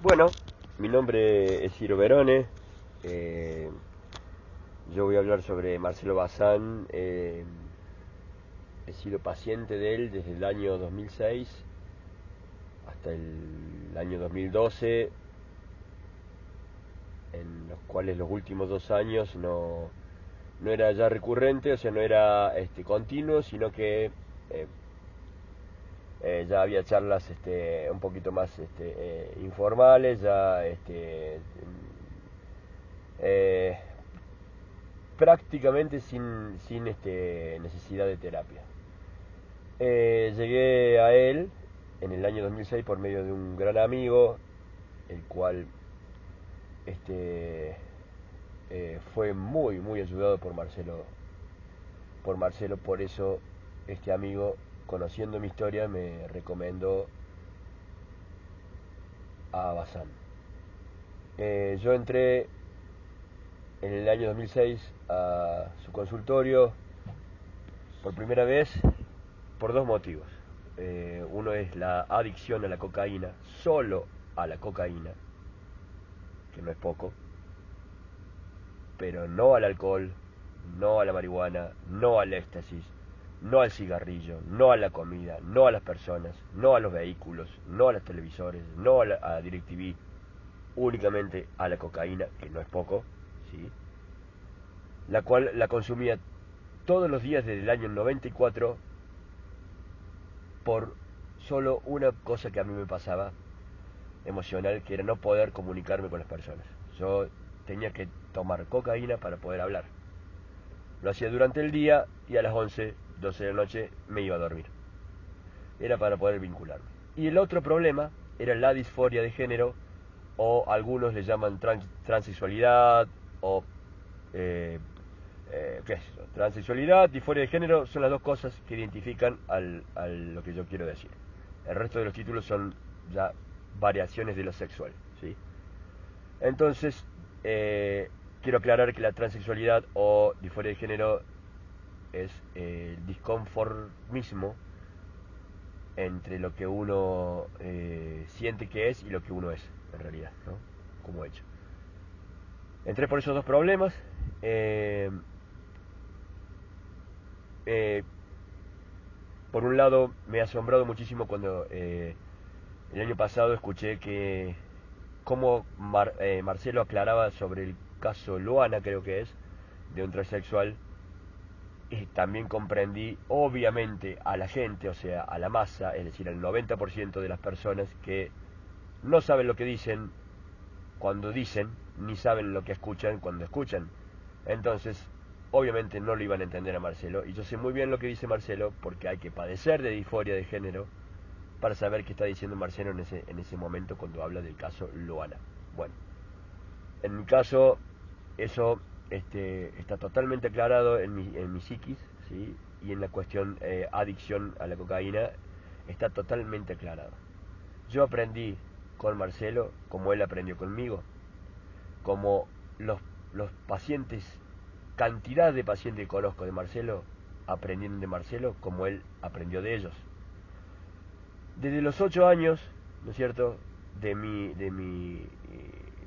Bueno, mi nombre es Ciro Verone. eh, yo voy a hablar sobre Marcelo Bazán. He sido paciente de él desde el año 2006 hasta el año 2012, en los cuales los últimos 2 años no era ya recurrente, o sea, no era continuo, sino que eh, ya había charlas un poquito más informales, ya eh, prácticamente sin necesidad de terapia. Llegué a él en el año 2006 por medio de un gran amigo, el cual este, fue muy ayudado por Marcelo. Por eso este amigo, conociendo mi historia, me recomendó a Bazán. Yo entré en el año 2006 a su consultorio por primera vez por dos motivos. Uno es la adicción a la cocaína, solo a la cocaína, que no es poco, pero no al alcohol, no a la marihuana, no al éxtasis, no al cigarrillo, no a la comida, no a las personas, no a los vehículos, no a los televisores, no a DirecTV, únicamente a la cocaína, que no es poco, ¿sí? La cual la consumía todos los días desde el año 94 por solo una cosa que a mí me pasaba emocional, que era no poder comunicarme con las personas. Yo tenía que tomar cocaína para poder hablar. Lo hacía durante el día y a las 11, 12 de la noche me iba a dormir. Era para poder vincularme. Y el otro problema era la disforia de género, o algunos le llaman transexualidad, o ¿qué es eso? Transexualidad, disforia de género son las dos cosas que identifican a lo que yo quiero decir. El resto de los títulos son ya variaciones de lo sexual, ¿sí? Entonces, quiero aclarar que la transexualidad o disforia de género es el disconformismo entre lo que uno siente que es y lo que uno es, en realidad, ¿no? Como hecho. Entré por esos dos problemas. Eh, por un lado, me ha asombrado muchísimo cuando el año pasado escuché que cómo Marcelo aclaraba sobre el caso Luana, creo que es, de un transexual. Y también comprendí, obviamente, a la gente, o sea, a la masa, es decir, al 90% de las personas que no saben lo que dicen cuando dicen, ni saben lo que escuchan cuando escuchan. Entonces, obviamente no lo iban a entender a Marcelo, y yo sé muy bien lo que dice Marcelo, porque hay que padecer de disforia de género para saber qué está diciendo Marcelo en ese momento cuando habla del caso Loana. Bueno, en mi caso, eso está totalmente aclarado en mi psiquis, ¿sí? Y en la cuestión adicción a la cocaína está totalmente aclarado. Yo aprendí con Marcelo como él aprendió conmigo, como los pacientes, cantidad de pacientes que conozco de Marcelo, aprendieron de Marcelo como él aprendió de ellos. Desde los 8 años, ¿no es cierto?, de mi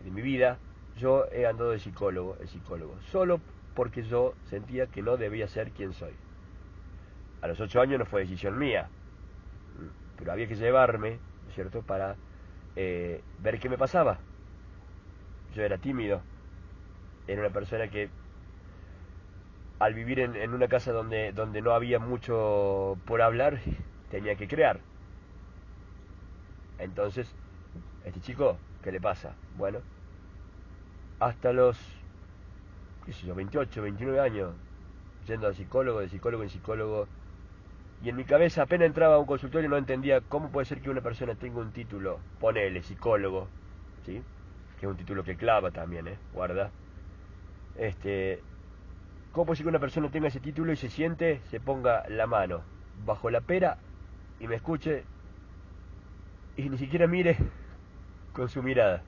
vida, yo he andado de psicólogo, solo porque yo sentía que no debía ser quien soy. A los 8 años no fue decisión mía, pero había que llevarme, ¿no es cierto?, para ver qué me pasaba. Yo era tímido, era una persona que al vivir en una casa donde no había mucho por hablar, tenía que crear. Entonces, este chico, ¿qué le pasa? Bueno, hasta los, qué sé yo, 28, 29 años, yendo al psicólogo, de psicólogo en psicólogo, y en mi cabeza apenas entraba a un consultorio no entendía cómo puede ser que una persona tenga un título, ponele psicólogo, ¿sí? Que es un título que clava también, guarda. ¿Cómo puede ser que una persona tenga ese título y se ponga la mano bajo la pera y me escuche y ni siquiera mire con su mirada?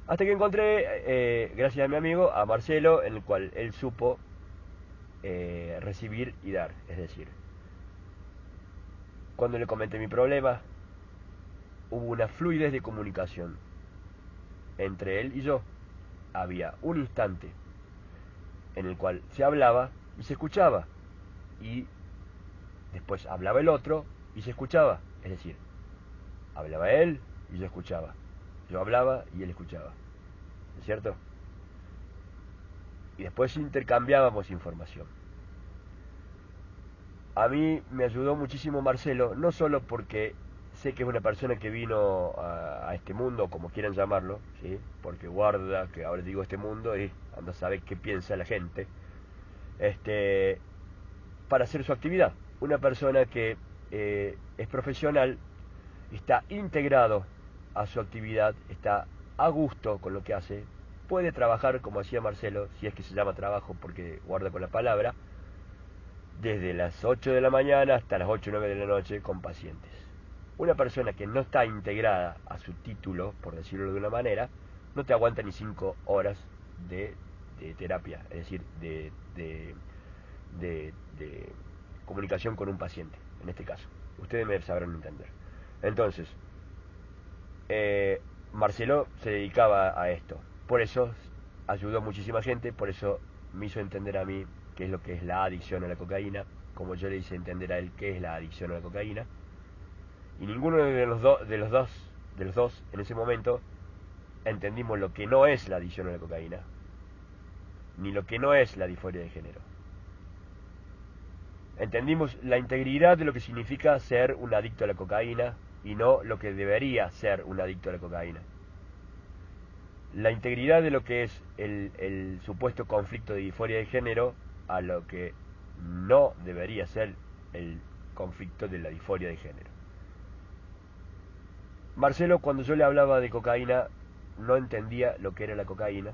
Hasta que encontré, gracias a mi amigo, a Marcelo, en el cual él supo recibir y dar. Es decir, cuando le comenté mi problema, hubo una fluidez de comunicación entre él y yo. Había un instante en el cual se hablaba y se escuchaba, y después hablaba el otro y se escuchaba. Es decir, hablaba él y yo escuchaba. Yo hablaba y él escuchaba. ¿No es cierto? Y después intercambiábamos información. A mí me ayudó muchísimo Marcelo, no solo porque sé que es una persona que vino a este mundo, como quieran llamarlo, ¿sí? Porque guarda que ahora digo este mundo y anda a saber qué piensa la gente, este, para hacer su actividad. Una persona que es profesional, está integrado a su actividad, está a gusto con lo que hace, puede trabajar como hacía Marcelo, si es que se llama trabajo porque guarda con la palabra, desde las 8 de la mañana hasta las 8 o 9 de la noche con pacientes. Una persona que no está integrada a su título, por decirlo de una manera, no te aguanta ni 5 horas de terapia, es decir, de comunicación con un paciente, en este caso. Ustedes me sabrán entender. Entonces, Marcelo se dedicaba a esto. Por eso ayudó a muchísima gente, por eso me hizo entender a mí qué es lo que es la adicción a la cocaína, como yo le hice entender a él qué es la adicción a la cocaína. Y ninguno de los dos en ese momento entendimos lo que no es la adicción a la cocaína, ni lo que no es la disforia de género. Entendimos la integridad de lo que significa ser un adicto a la cocaína y no lo que debería ser un adicto a la cocaína. La integridad de lo que es el supuesto conflicto de disforia de género a lo que no debería ser el conflicto de la disforia de género. Marcelo, cuando yo le hablaba de cocaína, no entendía lo que era la cocaína,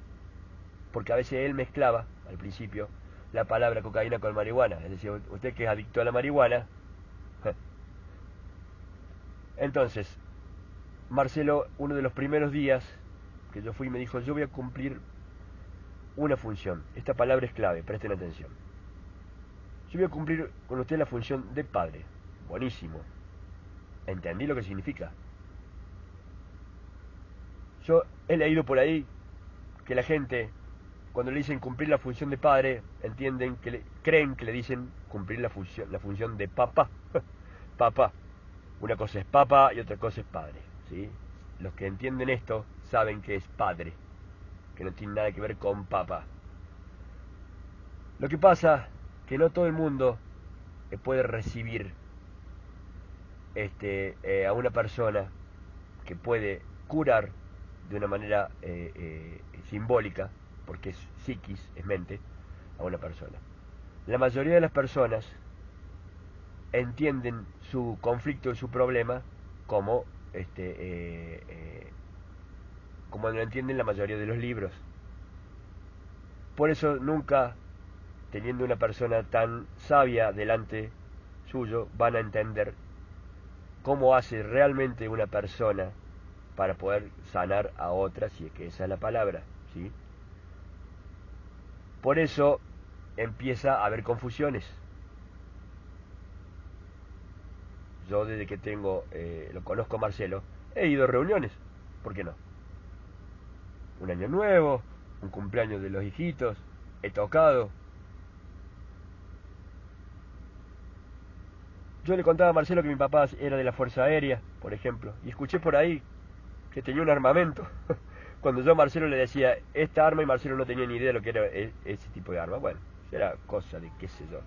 porque a veces él mezclaba, al principio, la palabra cocaína con marihuana. Es decir, usted que es adicto a la marihuana. Entonces, Marcelo, uno de los primeros días que yo fui, me dijo, yo voy a cumplir una función. Esta palabra es clave, presten atención. Yo voy a cumplir con usted la función de padre. Buenísimo. Entendí lo que significa. Yo he leído por ahí que la gente, cuando le dicen cumplir la función de padre, creen que le dicen cumplir la función de papá. Papá. Una cosa es papá y otra cosa es padre, ¿sí? Los que entienden esto saben que es padre, que no tiene nada que ver con papá. Lo que pasa que no todo el mundo puede recibir a una persona que puede curar de una manera simbólica, porque es psiquis, es mente, a una persona. La mayoría de las personas entienden su conflicto y su problema como como lo entienden la mayoría de los libros. Por eso nunca, teniendo una persona tan sabia delante suyo, van a entender cómo hace realmente una persona para poder sanar a otra, si es que esa es la palabra, ¿sí? Por eso empieza a haber confusiones. Yo desde que lo conozco a Marcelo, he ido a reuniones, ¿por qué no? Un año nuevo, un cumpleaños de los hijitos, he tocado. Yo le contaba a Marcelo que mi papá era de la Fuerza Aérea, por ejemplo, y escuché por ahí que tenía un armamento. Cuando yo a Marcelo le decía esta arma, y Marcelo no tenía ni idea de lo que era ese tipo de arma. Bueno, era cosa de qué sé yo.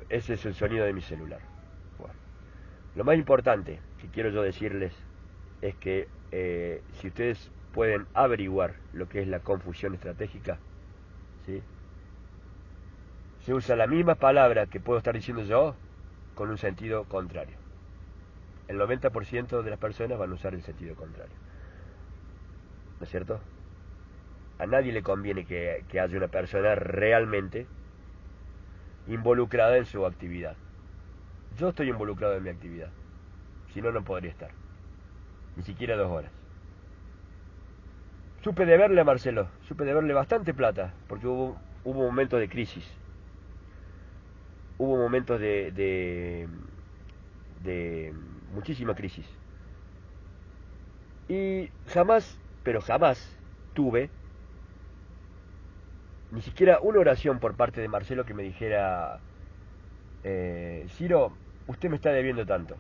Ese es el sonido de mi celular. Bueno, lo más importante que quiero yo decirles es que si ustedes pueden averiguar lo que es la confusión estratégica, ¿sí? Se usa la misma palabra que puedo estar diciendo yo con un sentido contrario. El 90% de las personas van a usar el sentido contrario. ¿No es cierto? A nadie le conviene que haya una persona realmente involucrada en su actividad. Yo estoy involucrado en mi actividad. Si no, no podría estar. Ni siquiera 2 horas. Supe deberle a Marcelo. Supe deberle bastante plata. Porque hubo momentos de crisis. Hubo momentos de muchísima crisis. Y jamás, pero jamás tuve ni siquiera una oración por parte de Marcelo que me dijera, Ciro, usted me está debiendo tanto.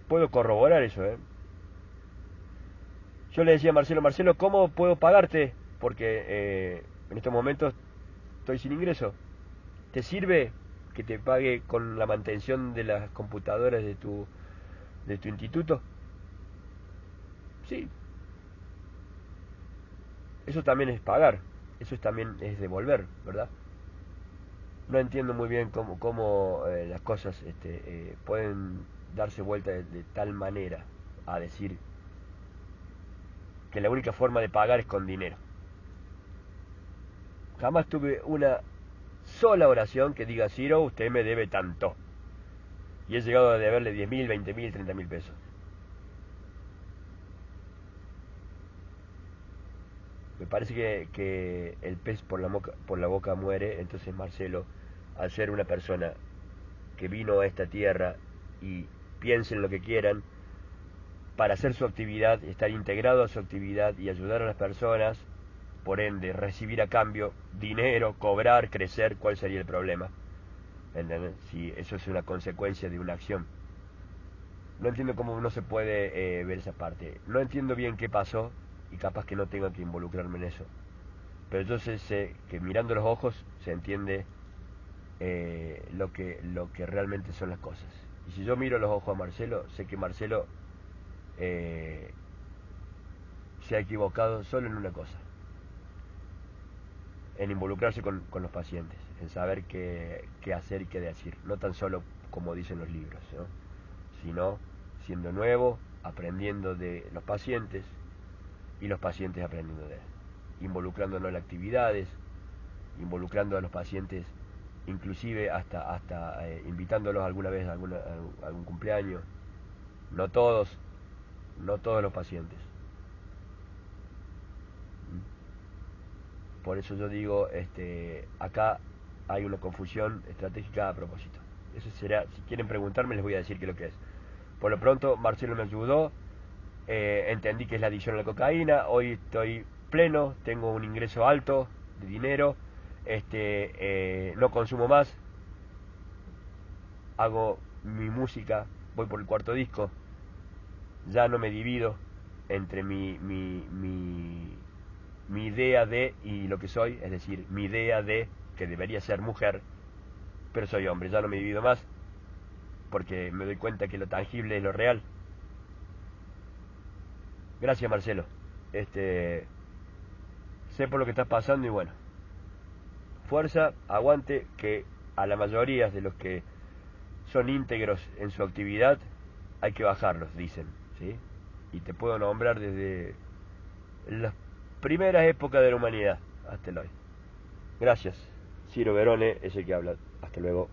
Puedo corroborar eso, ¿eh? Yo le decía a Marcelo, Marcelo, ¿cómo puedo pagarte? Porque en estos momentos estoy sin ingreso. ¿Te sirve que te pague con la mantención de las computadoras de tu instituto? Sí, eso también es pagar, eso también es devolver, ¿verdad? No entiendo muy bien cómo las cosas pueden darse vuelta de tal manera a decir que la única forma de pagar es con dinero. Jamás tuve una sola oración que diga, Ciro, usted me debe tanto. Y he llegado a deberle 10.000, 20.000, 30.000 pesos. Me parece que el pez por la boca muere, entonces Marcelo, al ser una persona que vino a esta tierra y piensen lo que quieran, para hacer su actividad, estar integrado a su actividad y ayudar a las personas, por ende, recibir a cambio dinero, cobrar, crecer, ¿cuál sería el problema? ¿Entendés? Si eso es una consecuencia de una acción. No entiendo cómo no se puede ver esa parte. No entiendo bien qué pasó y capaz que no tenga que involucrarme en eso. Pero yo sé que mirando los ojos se entiende lo que realmente son las cosas. Y si yo miro los ojos a Marcelo, sé que Marcelo eh, se ha equivocado solo en una cosa, en involucrarse con los pacientes, en saber qué hacer y qué decir, no tan solo como dicen los libros, ¿no? Sino siendo nuevo, aprendiendo de los pacientes y los pacientes aprendiendo de él, involucrándonos en actividades, involucrando a los pacientes, inclusive hasta invitándolos alguna vez a algún cumpleaños, no todos, no todos los pacientes. Por eso yo digo, acá hay una confusión estratégica a propósito. Eso será, si quieren preguntarme les voy a decir qué es lo que es. Por lo pronto Marcelo me ayudó, entendí que es la adicción a la cocaína, hoy estoy pleno, tengo un ingreso alto de dinero, no consumo más, hago mi música, voy por el cuarto disco, ya no me divido entre mi idea de y lo que soy, es decir, mi idea de que debería ser mujer, pero soy hombre, ya no me divido más, porque me doy cuenta que lo tangible es lo real. Gracias, Marcelo. Sé por lo que estás pasando y bueno, fuerza, aguante, que a la mayoría de los que son íntegros en su actividad hay que bajarlos, dicen, ¿sí? Y te puedo nombrar desde las primeras épocas de la humanidad hasta el hoy. Gracias. Ciro Verone es el que habla. Hasta luego.